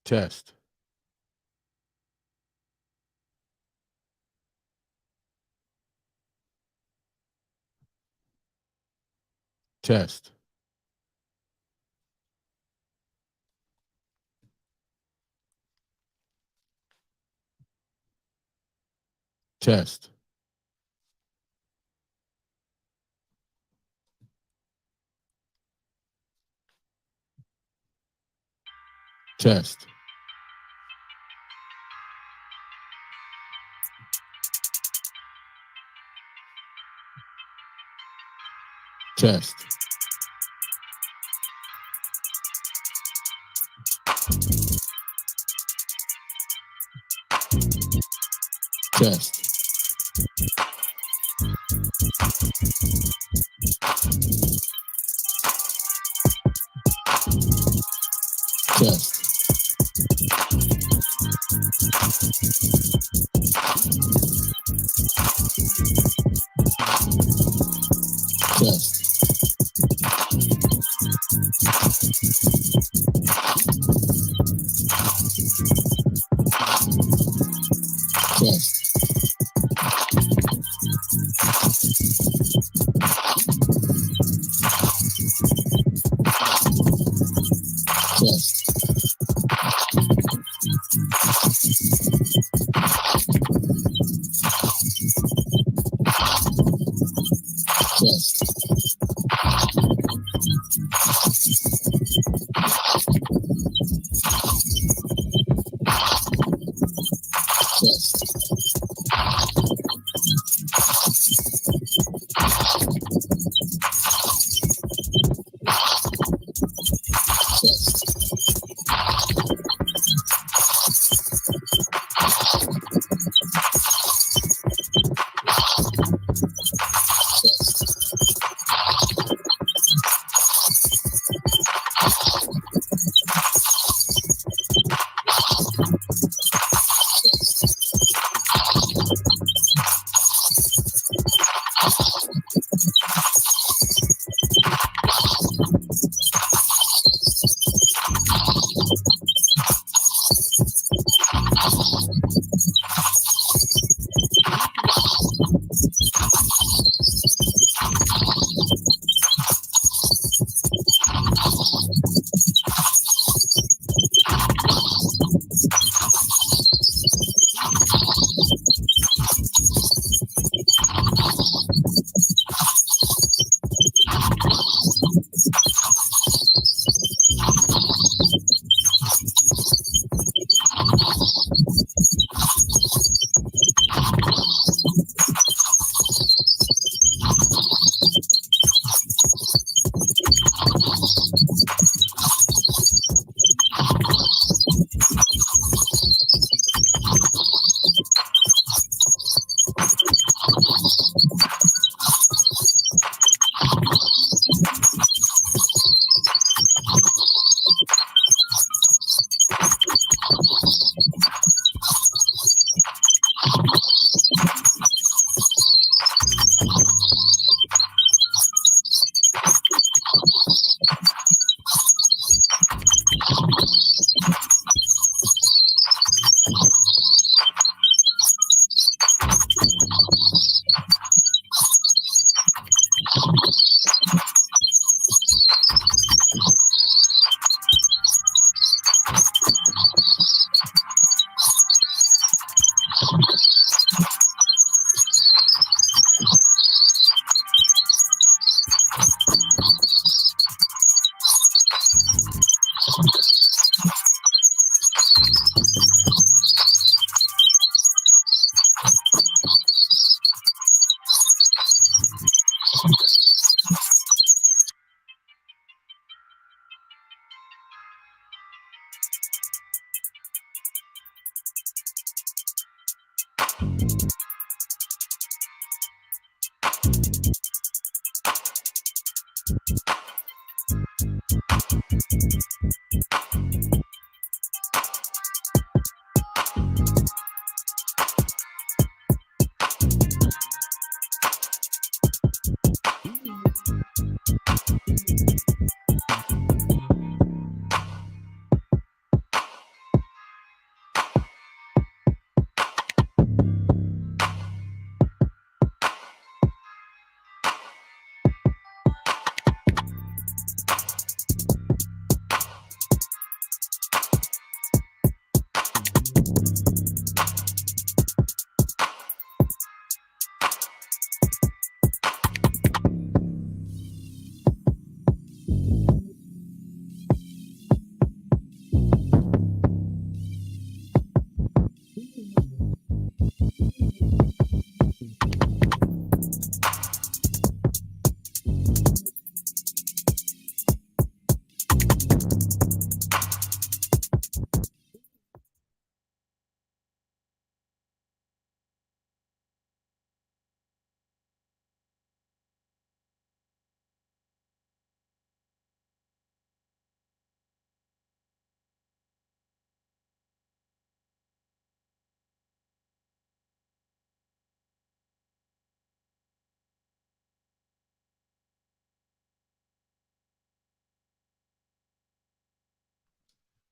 Test, test, test, test, test, test, test, test, test, test, test, test, test, test,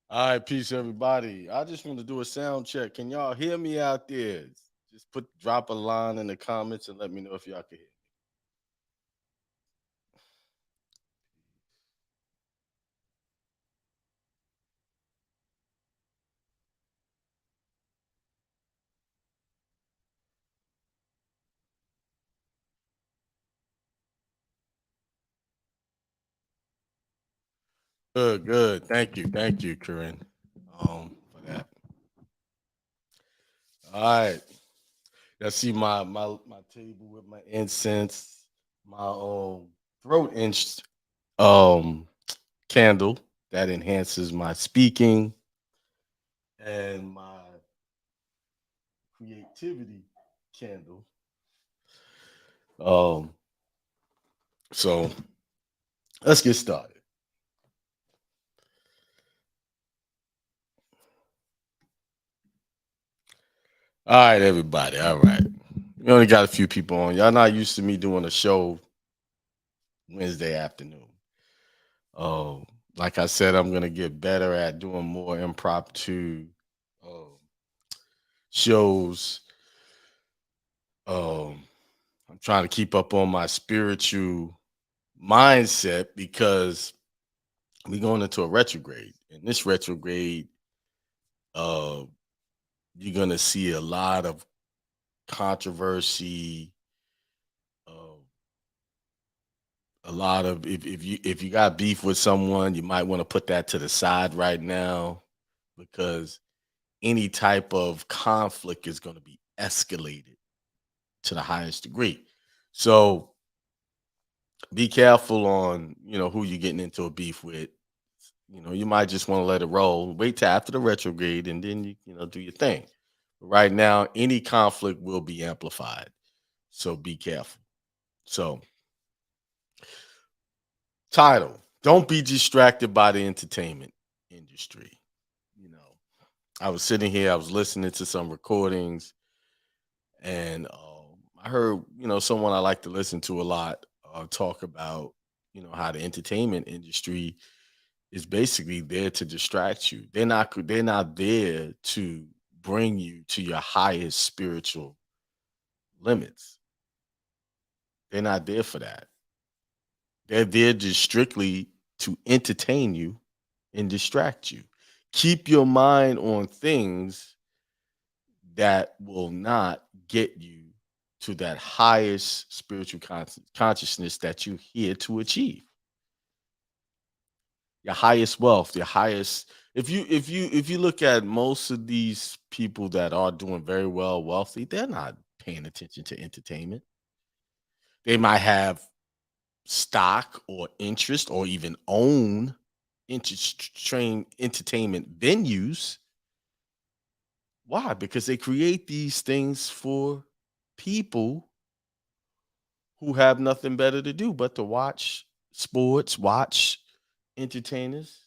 All right, peace, everybody. I just want to do a sound check. Can y'all hear me out there? Just drop a line in the comments and let me know if y'all can hear me. Good, good. Thank you, Corinne, for that. All right. Y'all see my table with my incense, my throat inch um candle that enhances my speaking and my creativity candle. Um, so let's get started. All right, everybody. All right. We only got a few people on. Y'all not used to me doing a show Wednesday afternoon. Um, like I said, I'm gonna get better at doing more impromptu um shows. Um, I'm trying to keep up on my spiritual mindset because we're going into a retrograde. In this retrograde, uh, you're gonna see a lot of controversy, uh, a lot of if you got beef with someone, you might want to put that to the side right now because any type of conflict is going to be escalated to the highest degree. So be careful on who you're getting into a beef with. You might just want to let it roll. Wait till after the retrograde, and then you do your thing. But right now, any conflict will be amplified. So be careful. So title: Don't be distracted by the entertainment industry. You know, I was sitting here, I was listening to some recordings, and I heard someone I like to listen to a lot talk about how the entertainment industry is basically there to distract you. They're not there to bring you to your highest spiritual limits. They're not there for that. They're there just strictly to entertain you and distract you. Keep your mind on things that will not get you to that highest spiritual consciousness that you're here to achieve. Your highest wealth, your highest if you look at most of these people that are doing very well wealthy, they're not paying attention to entertainment. They might have stock or interest or even own interest train entertainment venues. Why? Because they create these things for people who have nothing better to do but to watch sports, watch entertainers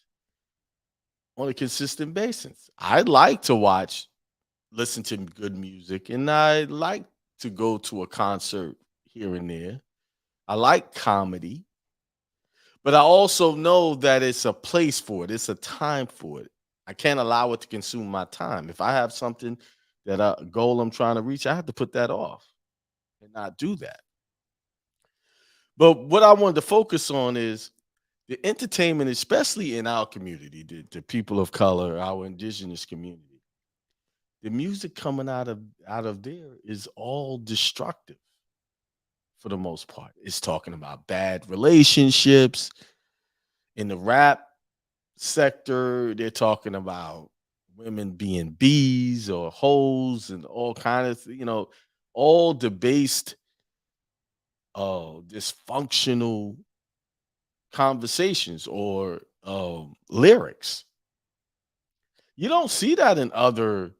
on a consistent basis. I like to listen to good music, and I like to go to a concert here and there. I like comedy, but I also know that it's a place for it. It's a time for it. I can't allow it to consume my time. If I have something a goal I'm trying to reach, I have to put that off and not do that. But what I wanted to focus on is the entertainment, especially in our community, the people of color, our indigenous community. The music coming out of there is all destructive for the most part. It's talking about bad relationships in the rap sector. They're talking about women being bees or hoes and all kind of all debased, dysfunctional conversations or lyrics. You don't see that in other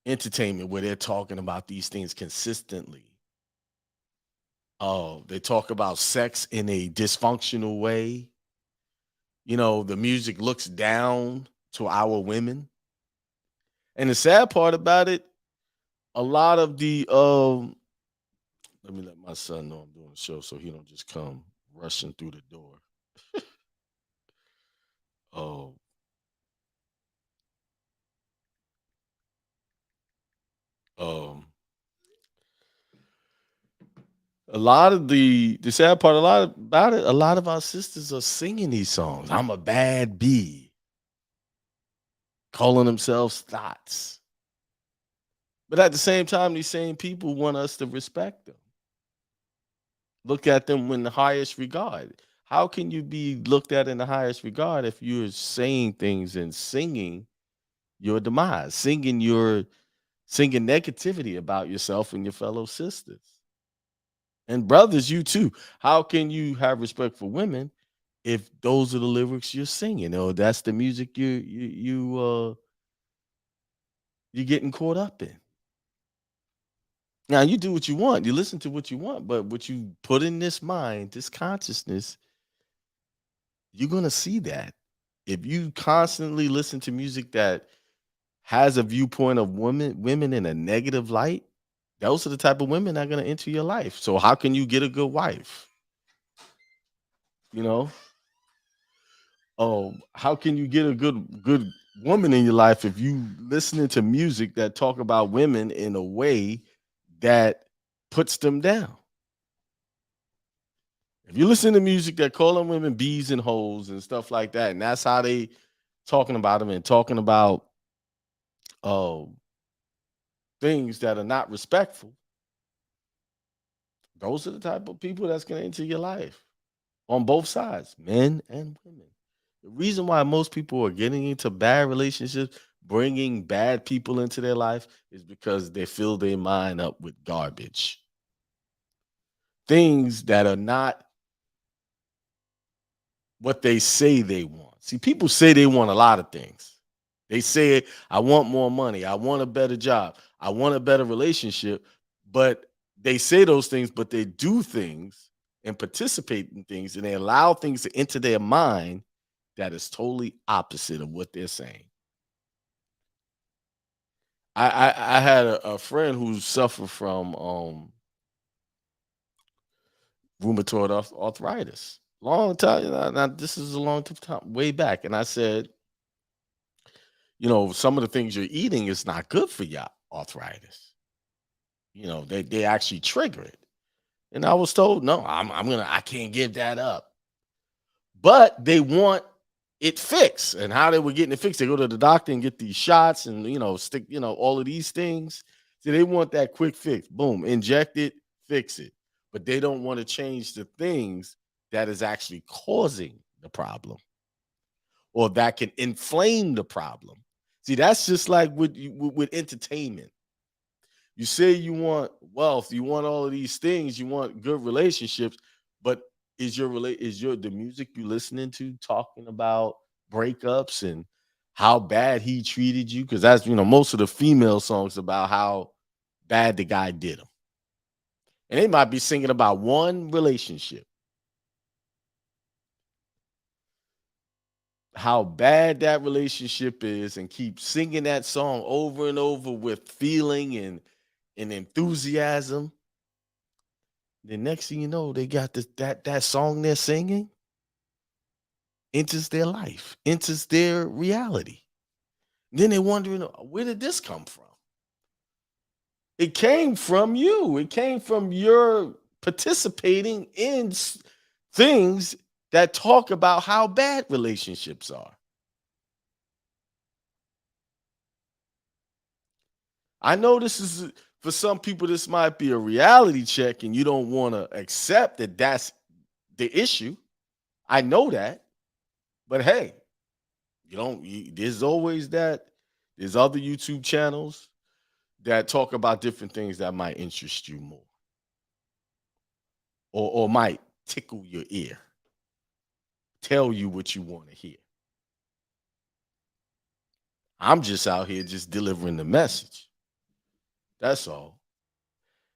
entertainment where they're talking about these things consistently. Oh, they talk about sex in a dysfunctional way. The music looks down to our women. And the sad part about it, a lot of the let me let my son know I'm doing a show so he don't just come rushing through the door. Oh. Um, a lot of the sad part, a lot about it, a lot of our sisters are singing these songs. I'm a bad bee, calling themselves thoughts. But at the same time, these same people want us to respect them, look at them in the highest regard. How can you be looked at in the highest regard if you're saying things and singing your demise, singing negativity about yourself and your fellow sisters and brothers? You too. How can you have respect for women if those are the lyrics you're singing, or that's the music you're getting caught up in? Now you do what you want, you listen to what you want, but what you put in this mind, this consciousness, you're gonna see that. If you constantly listen to music that has a viewpoint of women in a negative light, those are the type of women that are gonna enter your life. So how can you get a good wife? You know, oh, how can you get a good woman in your life if you listening to music that talk about women in a way that puts them down? If you listen to music that calling women bees and hoes and stuff like that, and that's how they talking about them and talking about uh, things that are not respectful, those are the type of people that's going to enter your life on both sides, men and women. The reason why most people are getting into bad relationships, bringing bad people into their life, is because they fill their mind up with garbage, things that are not what they say they want. See, people say they want a lot of things. They say, I want more money, I want a better job, I want a better relationship, but they say those things, but they do things and participate in things and they allow things to enter their mind that is totally opposite of what they're saying. I had a friend who suffered from rheumatoid arthritis. Long time. Now this is a long time way back, and I said, some of the things you're eating is not good for your arthritis. They actually trigger it. And I was told, no, I can't give that up. But they want it fixed. And how they were getting it fixed, they go to the doctor and get these shots and stick, all of these things. So they want that quick fix. Boom, inject it, fix it. But they don't want to change the things that is actually causing the problem or that can inflame the problem. See, that's just like with entertainment. You say you want wealth, you want all of these things, you want good relationships, but is your the music you listening to talking about breakups and how bad he treated you? Because that's most of the female songs about how bad the guy did them, and they might be singing about one relationship, how bad that relationship is, and keep singing that song over and over with feeling and enthusiasm. The next thing you know, they got that song they're singing enters their life, enters their reality. Then they're wondering, where did this come from? It came from you. It came from your participating in things that talk about how bad relationships are. I know this is for some people, this might be a reality check, and you don't want to accept that that's the issue. I know that, but hey, there's always that. There's other YouTube channels that talk about different things that might interest you more or might tickle your ear, tell you what you want to hear. I'm just out here just delivering the message. That's all.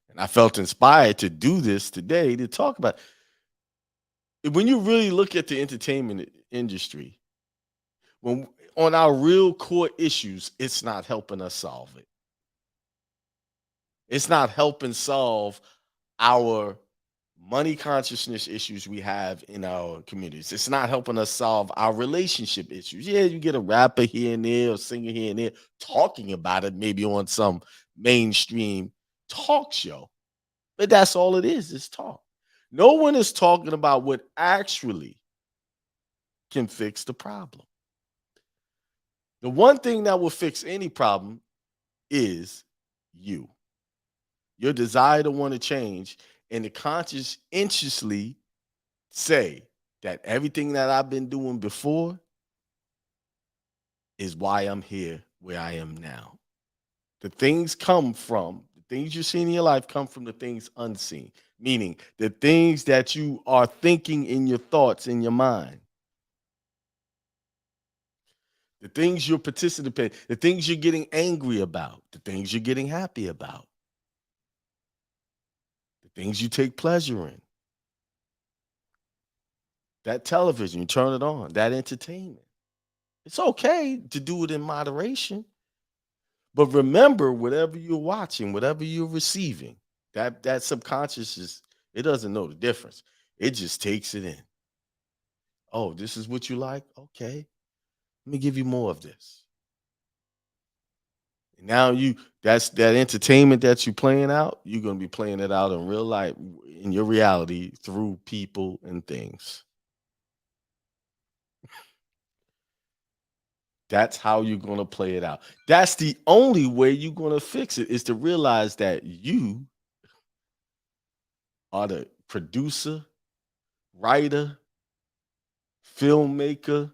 And I felt inspired to do this today to talk about when you really look at the entertainment industry, when on our real core issues, it's not helping us solve it. It's not helping solve our money consciousness issues we have in our communities. It's not helping us solve our relationship issues. Yeah, you get a rapper here and there or singer here and there talking about it, maybe on some mainstream talk show. But that's all it is. It's talk. No one is talking about what actually can fix the problem. The one thing that will fix any problem is you, your desire to want to change, and to conscientiously say that everything that I've been doing before is why I'm here where I am now. The things you see in your life come from the things unseen, meaning the things that you are thinking in your thoughts, in your mind, the things you're participating, the things you're getting angry about, the things you're getting happy about, the things you take pleasure in. That television, you turn it on, that entertainment. It's okay to do it in moderation. But remember, whatever you're watching, whatever you're receiving, that subconscious it doesn't know the difference. It just takes it in. Oh, this is what you like? Okay. Let me give you more of this. And now that's that entertainment that you're playing out, you're gonna be playing it out in real life, in your reality, through people and things. That's how you're gonna play it out. That's the only way you're gonna fix it, is to realize that you are the producer, writer, filmmaker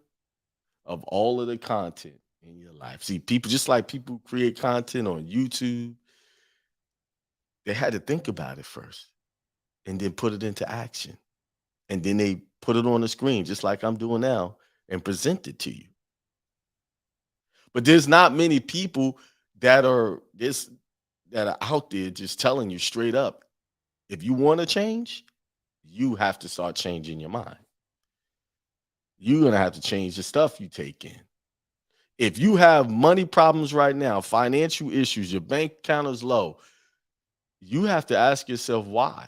of all of the content in your life. See, people, just like people who create content on YouTube, they had to think about it first and then put it into action. And then they put it on the screen, just like I'm doing now, and present it to you. But there's not many people that are this that are out there just telling you straight up, if you want to change, you have to start changing your mind. You're gonna have to change the stuff you take in. If you have money problems right now, financial issues, your bank account is low, you have to ask yourself why.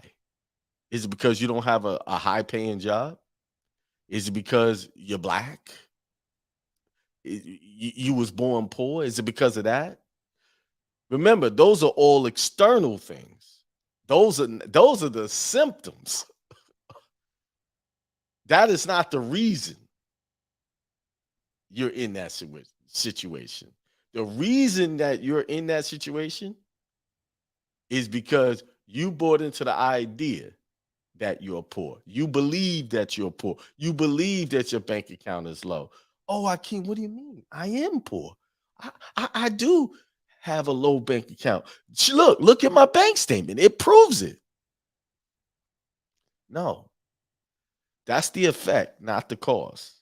Is it because you don't have a high paying job? Is it because you're black? You was born poor? Is it because of that? Remember, those are all external things. Those are the symptoms. That is not the reason you're in that situation. The reason that you're in that situation is because you bought into the idea that you're poor. You believe that you're poor. You believe that your bank account is low. Oh, Akeem, what do you mean? I am poor. I do have a low bank account. Look at my bank statement. It proves it. No, that's the effect, not the cause.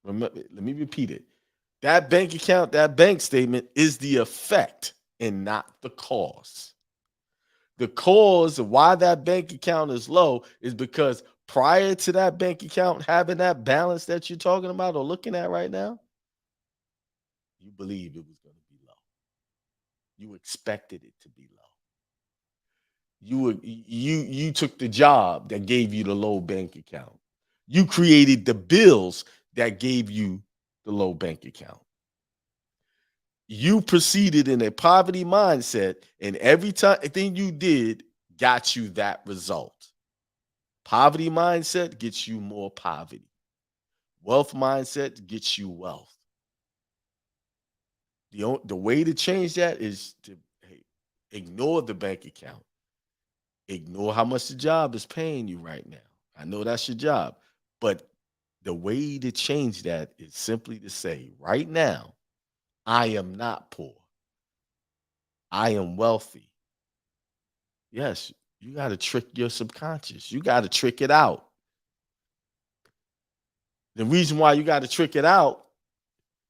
Remember, let me repeat it. That bank account, that bank statement is the effect and not the cause. The cause of why that bank account is low is because prior to that bank account having that balance that you're talking about or looking at right now, you believed it was going to be low. You expected it to be low. You took the job that gave you the low bank account. You created the bills that gave you the low bank account. You proceeded in a poverty mindset, and every time thing you did got you that result. Poverty mindset gets you more poverty. Wealth mindset gets you wealth. The way to change that is to, hey, ignore the bank account. Ignore how much the job is paying you right now. I know that's your job, but the way to change that is simply to say, right now, I am not poor. I am wealthy. Yes, you got to trick your subconscious. You got to trick it out. The reason why you got to trick it out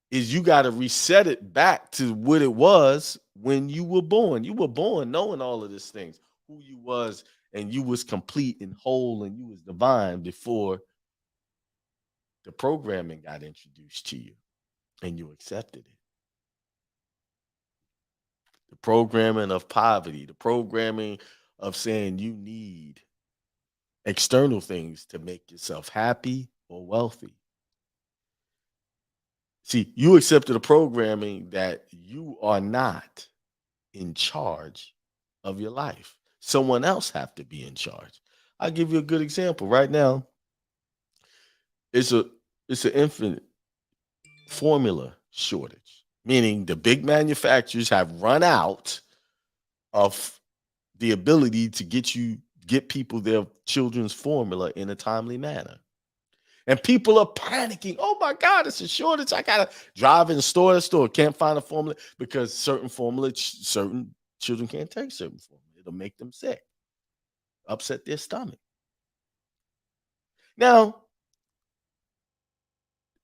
is you got to reset it back to what it was when you were born. You were born knowing all of these things, who you was, and you was complete and whole and you was divine before the programming got introduced to you and you accepted it. The programming of poverty, the programming of saying you need external things to make yourself happy or wealthy. See, you accepted a programming that you are not. in charge of your life. Someone else have to be in charge. I'll give you a good example. Right now, it's a it's an infant formula shortage, meaning the big manufacturers have run out of the ability to get people their children's formula in a timely manner. And people are panicking. Oh my God, it's a shortage. I gotta drive in store to store. Can't find a formula because certain children can't take certain formula. It'll make them sick, upset their stomach. Now,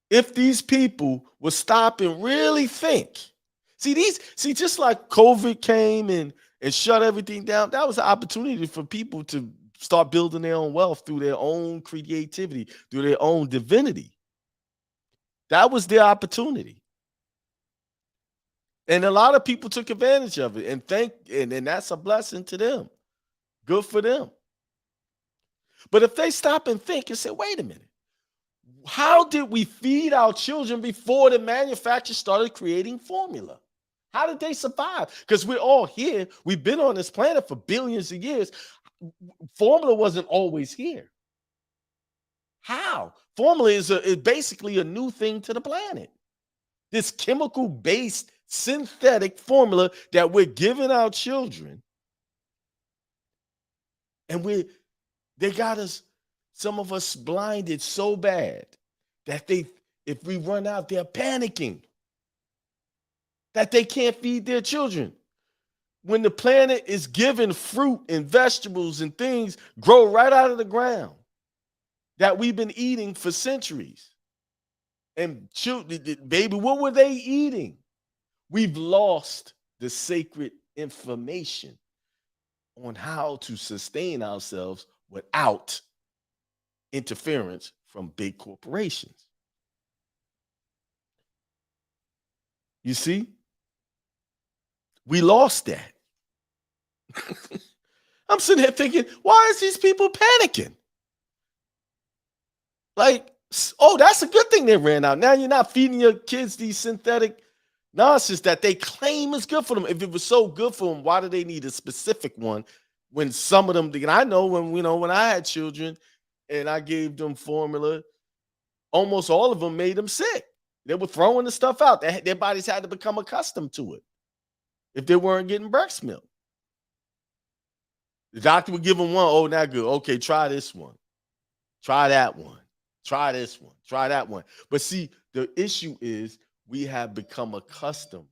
if these people would stop and really think, just like COVID came and shut everything down, that was an opportunity for people to start building their own wealth through their own creativity, through their own divinity. That was their opportunity. And a lot of people took advantage of it and that's a blessing to them. Good for them. But if they stop and think and say, wait a minute, how did we feed our children before the manufacturers started creating formula? How did they survive? Because we're all here. We've been on this planet for billions of years. Formula wasn't always here. How? Formula is basically a new thing to the planet. This chemical-based synthetic formula that we're giving our children, and they got us, some of us blinded so bad that if we run out, they're panicking that they can't feed their children. When the planet is given fruit and vegetables and things grow right out of the ground that we've been eating for centuries. And baby, what were they eating? We've lost the sacred information on how to sustain ourselves without interference from big corporations. You see? We lost that. I'm sitting here thinking, why is these people panicking? Like, oh, that's a good thing they ran out. Now you're not feeding your kids these synthetic nonsense that they claim is good for them. If it was so good for them, why do they need a specific one? When some of them, and I know when I had children and I gave them formula, almost all of them made them sick. They were throwing the stuff out. Their bodies had to become accustomed to it if they weren't getting breast milk. The doctor would give them one. Oh, not good. Okay, try this one. Try that one. Try this one. Try that one. But see, the issue is we have become accustomed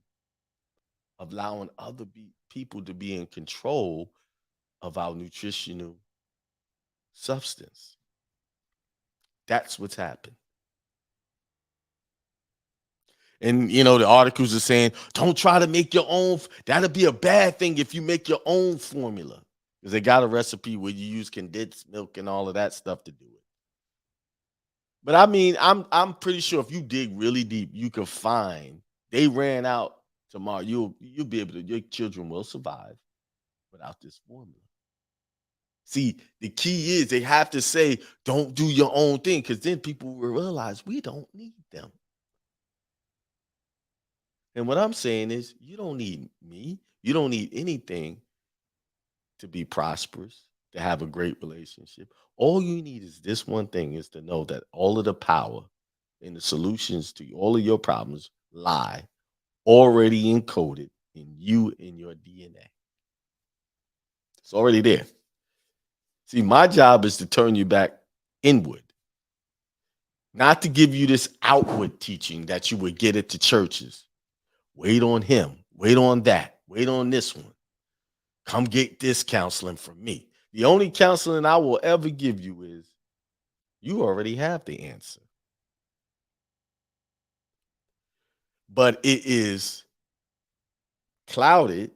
of allowing other people to be in control of our nutritional substance. That's what's happened. And the articles are saying, don't try to make your own. That'll be a bad thing if you make your own formula. Because they got a recipe where you use condensed milk and all of that stuff to do it. But I mean, I'm pretty sure if you dig really deep, you can find they ran out tomorrow. You'll be able to, your children will survive without this formula. See, the key is they have to say, don't do your own thing, because then people will realize we don't need them. And what I'm saying is, you don't need me. You don't need anything to be prosperous, to have a great relationship. All you need is this one thing, is to know that all of the power and the solutions to all of your problems lie already encoded in you and your DNA. It's already there. See, my job is to turn you back inward, not to give you this outward teaching that you would get at the churches. Wait on him, wait on that, wait on this one. Come get this counseling from me. The only counseling I will ever give you is, you already have the answer. But it is clouded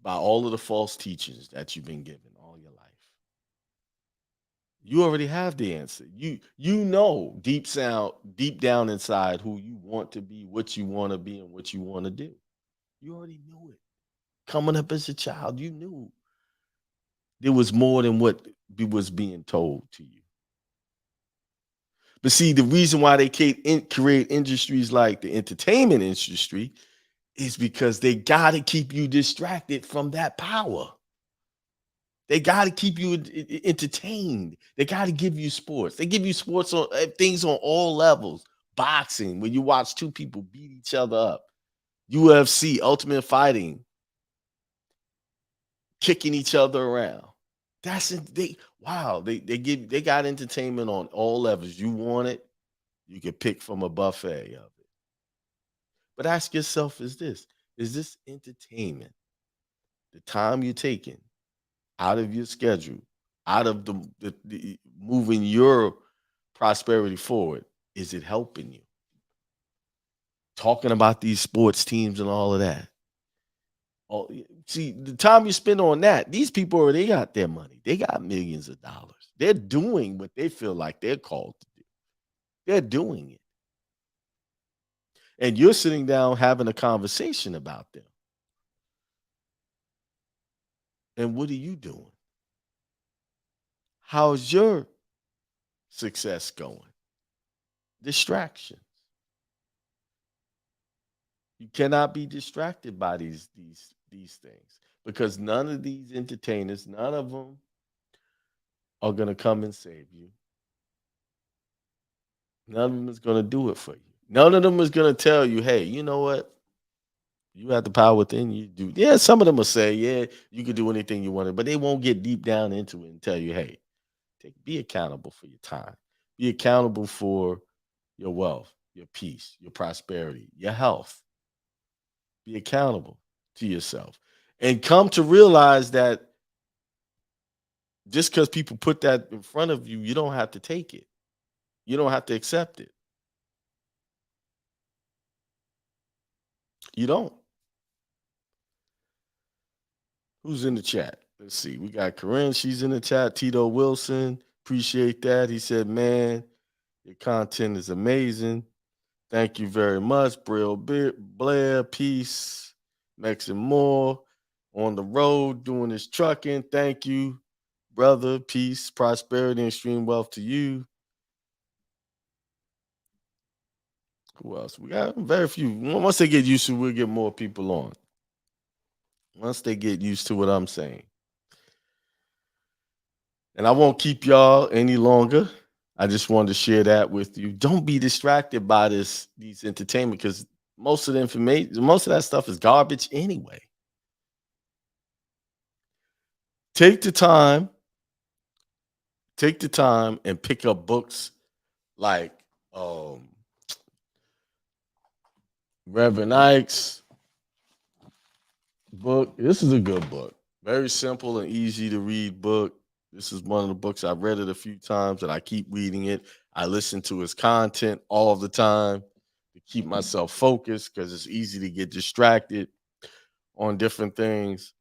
by all of the false teachings that you've been given all your life. You already have the answer. You know deep down inside who you want to be, what you want to be, and what you want to do. You already knew it. Coming up as a child, you knew there was more than what was being told to you. But see, the reason why they create industries like the entertainment industry is because they got to keep you distracted from that power. They got to keep you entertained. They got to give you sports. They give you sports on things on all levels. Boxing, when you watch two people beat each other up. UFC, Ultimate Fighting, kicking each other around. That's it. They got entertainment on all levels. You want it, you can pick from a buffet of it. But ask yourself, is this entertainment, the time you're taking out of your schedule, out of the moving your prosperity forward, is it helping you? Talking about these sports teams and all of that. Oh, see, the time you spend on that, these people already got their money. They got millions of dollars. They're doing what they feel like they're called to do. They're doing it. And you're sitting down having a conversation about them. And what are you doing? How's your success going? Distractions. You cannot be distracted by these things because none of these entertainers, none of them are going to come and save you. None of them is going to do it for you. None of them is going to tell you, hey, you know what? You have the power within you. Do yeah. Some of them will say, yeah, you can do anything you want, but they won't get deep down into it and tell you, hey, be accountable for your time. Be accountable for your wealth, your peace, your prosperity, your health. Be accountable to yourself, and come to realize that just because people put that in front of you, you don't have to take it. You don't have to accept it. You don't. Who's in the chat? Let's see. We got Corinne. She's in the chat. Tito Wilson. Appreciate that. He said, man, your content is amazing. Thank you very much. Brill Blair. Peace. Max and more. On the road doing his trucking. Thank you, brother. Peace, prosperity, and extreme wealth to you. Who else? We got very few. Once they get used to it, we'll get more people on. Once they get used to what I'm saying. And I won't keep y'all any longer. I just wanted to share that with you. Don't be distracted by these entertainment because most of the information, most of that stuff is garbage anyway. Take the time and pick up books like Reverend Ike's book. This is a good book. Very simple and easy to read book. This is one of the books I've read it a few times and I keep reading it. I listen to his content all the time to keep myself focused because it's easy to get distracted on different things.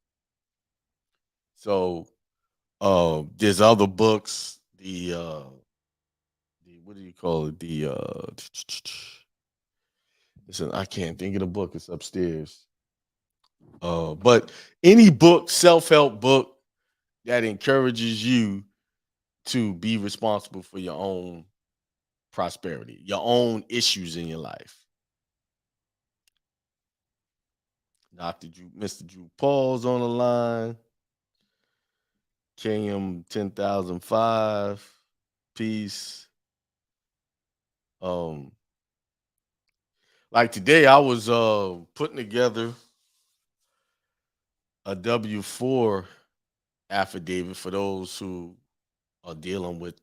So there's other books. The what do you call it? Listen, I can't think of the book. It's upstairs. But any book, self-help book that encourages you to be responsible for your own prosperity, your own issues in your life. Mr. Drew Paul's on the line. KM 10,005. Peace. Like today, I was putting together a W-4 affidavit for those who are dealing with,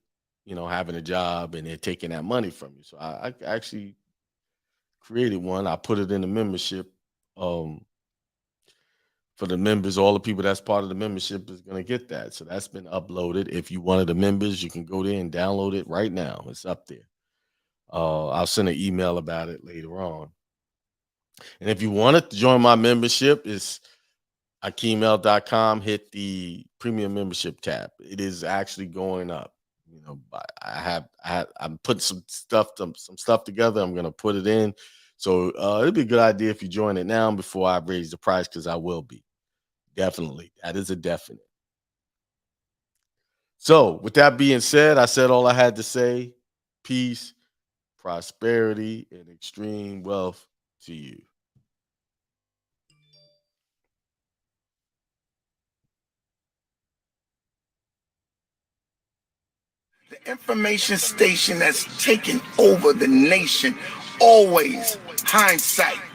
having a job and they're taking that money from you. So I actually created one. I put it in the membership. For the members, all the people that's part of the membership is going to get that. So that's been uploaded. If you one of the members, you can go there and download it right now. It's up there. I'll send an email about it later on. And if you wanted to join my membership, it's akiemel.com. Hit the premium membership tab. It is actually going up. I'm putting some stuff together. I'm gonna put it in. So it'd be a good idea if you join it now before I raise the price, because I will be. Definitely. That is a definite. So with that being said, I said all I had to say. Peace, prosperity, and extreme wealth to you. The information station that's taken over the nation. Always hindsight.